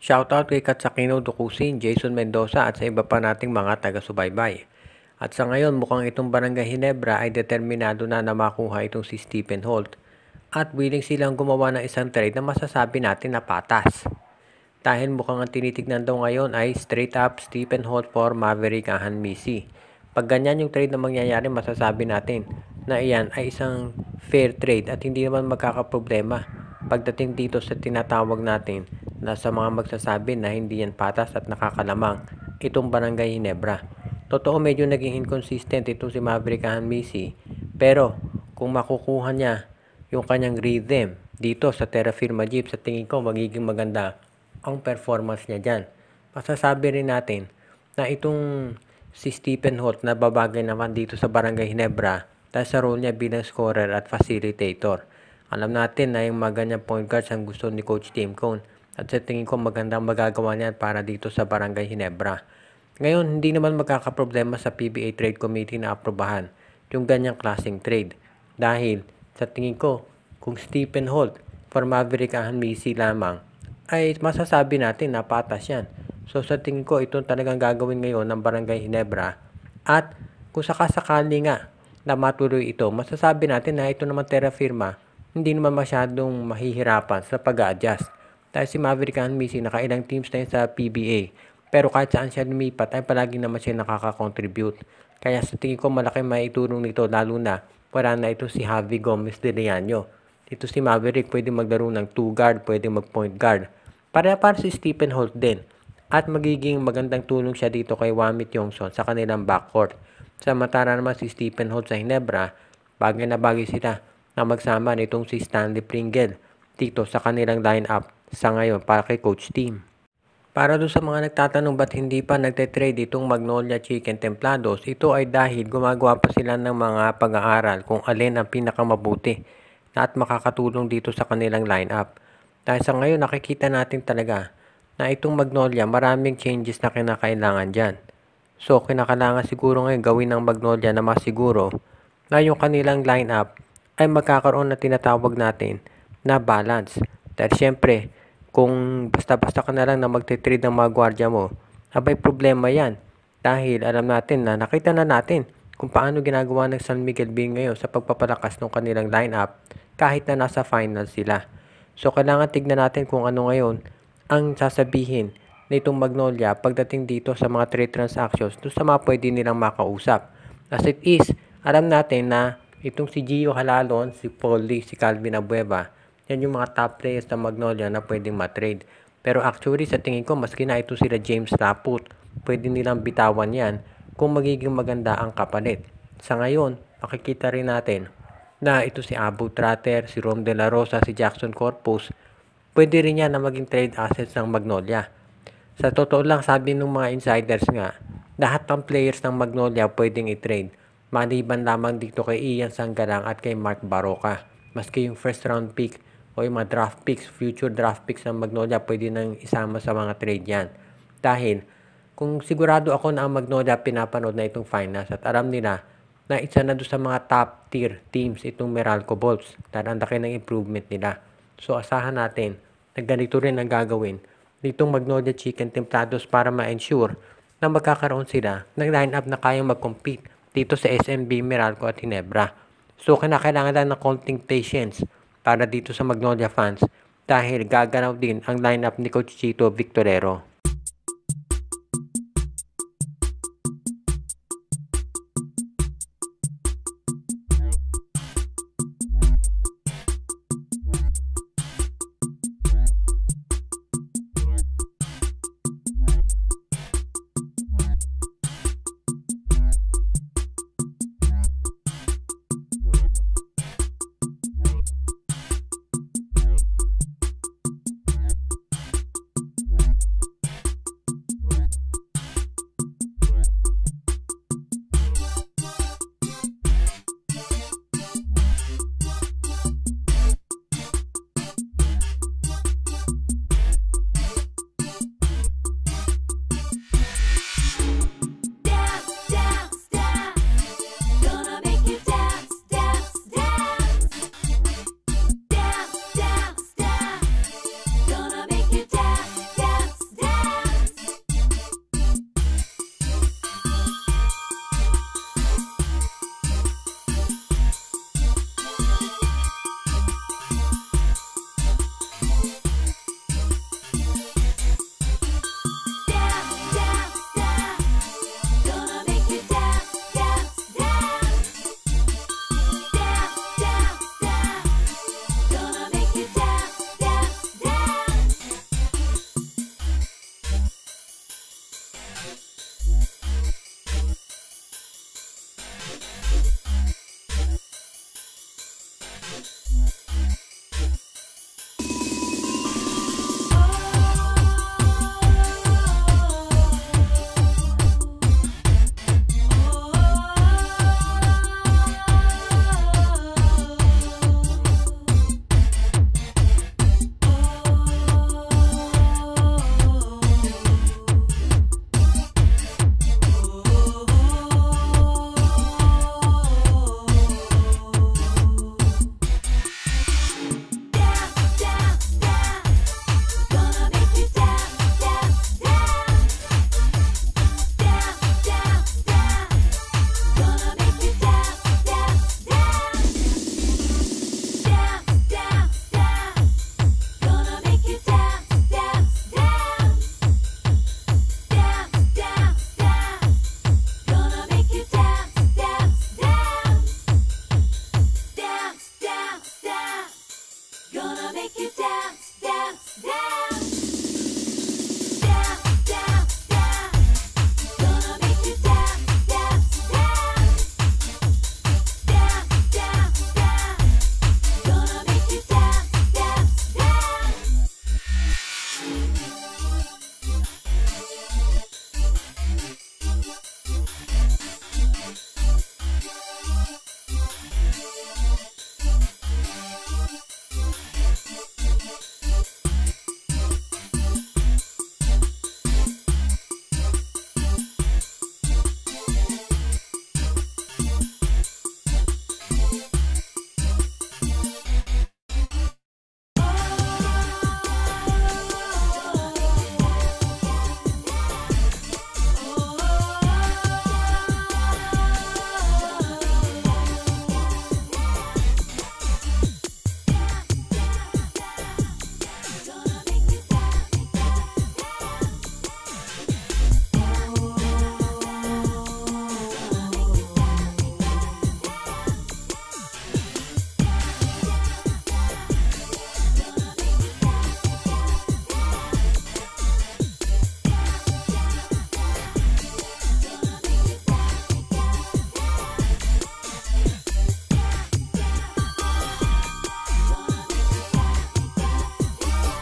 Shoutout kay Katsakino Dukusin, Jason Mendoza at sa iba pa nating mga taga-subaybay. At sa ngayon mukhang itong Barangay Ginebra ay determinado na makuha itong si Stephen Holt at willing silang gumawa ng isang trade na masasabi natin na patas. Dahil mukhang ang tinitignan daw ngayon ay straight up Stephen Holt for Maverick Ahanmisi. Pag ganyan yung trade na mangyayari, masasabi natin na iyan ay isang fair trade at hindi naman magkakaproblema pagdating dito sa tinatawag natin na sa mga magsasabi na hindi yan patas at nakakalamang itong Barangay Ginebra. Totoo medyo naging inconsistent itong si Maverick Ahanmisi, pero kung makukuha niya yung kanyang rhythm dito sa Terra Firma Jeep, sa tingin ko magiging maganda ang performance niya dyan. Masasabi rin natin na itong si Stephen Holt na babagay naman dito sa Barangay Ginebra dahil sa role niya bilang scorer at facilitator. Alam natin na yung mga ganyang point guards ang gusto ni Coach Tim Cone at sa tingin ko magandang magagawa niya para dito sa Barangay Ginebra. Ngayon, hindi naman magkakaproblema sa PBA Trade Committee na aprobahan yung ganyang klaseng trade. Dahil sa tingin ko, kung Stephen Holt for Maverick Ahanmisi lamang, ay masasabi natin na patas yan. So sa tingin ko, ito talagang gagawin ngayon ng Barangay Ginebra. At kung sakasakali nga na matuloy ito, masasabi natin na ito naman Terra Firma, hindi naman masyadong mahihirapan sa pag-a-adjust. Dahil si Maverick Ahanmisi, nakailang teams na yun sa PBA. Pero kahit saan siya lumipat, ay palagi naman siya nakaka-contribute. Kaya sa tingin ko, malaki maitulong nito, lalo na wala na ito si Javi Gomez de Leano. Ito si Maverick, pwede maglaro ng 2 guard, pwede mag-point guard. Para si Stephen Holt din. At magiging magandang tulong siya dito kay Wamit Yongson sa kanilang backcourt. Samantala naman si Stephen Holt sa Ginebra, bagay na bagay sila na magsama nitong si Stanley Pringle dito sa kanilang lineup sa ngayon para kay Coach Tim. Para doon sa mga nagtatanong ba't hindi pa nagte-trade itong Magnolia Chicken Templados, ito ay dahil gumagawa pa sila ng mga pag-aaral kung alin ang pinakamabuti at makakatulong dito sa kanilang lineup. Dahil sa ngayon nakikita natin talaga na itong Magnolia maraming changes na kinakailangan dyan. So kinakailangan siguro ngayon gawin ng Magnolia na masiguro na yung kanilang lineup ay magkakaroon na tinatawag natin na balance. Dahil syempre, kung basta-basta ka na lang na magte-trade ng mga gwardiya mo, abay problema yan. Dahil alam natin na nakita na natin kung paano ginagawa ng San Miguel Bean ngayon sa pagpapalakas ng kanilang lineup kahit na nasa final sila. So kailangan tignan natin kung ano ngayon ang sasabihin nitong Magnolia pagdating dito sa mga trade transactions doon sa mga pwede nilang makausap. As it is, alam natin na itong si Gio Halalon, si Paul Lee, si Calvin Abueva, yan yung mga top players ng Magnolia na pwedeng matrade. Pero actually sa tingin ko maski na ito sila James Laput, pwede nilang bitawan yan kung magiging maganda ang kapalit. Sa ngayon, makikita rin natin na ito si Abu Tratter, si Rom De La Rosa, si Jackson Corpus, pwede rin yan na maging trade assets ng Magnolia. Sa totoo lang, sabi ng mga insiders nga, lahat ng players ng Magnolia pwedeng i-trade. Maliban lamang dito kay Ian Sanggalang at kay Mark Baroka. Maski yung first round pick o yung mga draft picks, future draft picks ng Magnolia, pwede nang isama sa mga trade yan. Dahil, kung sigurado ako na ang Magnolia pinapanood na itong finals at alam nila na isa na doon sa mga top tier teams itong Meralco Bolts dahil ang laki ng improvement nila. So asahan natin na ganito rin ang gagawin nitong Magnolia Chicken Templados para ma-ensure na magkakaroon sila ng lineup na kayang mag-compete dito sa SMB, Meralco at Ginebra. So kinakailangan lang ng konting patience para dito sa Magnolia fans dahil gaganaw din ang lineup ni Coach Chito Victorero.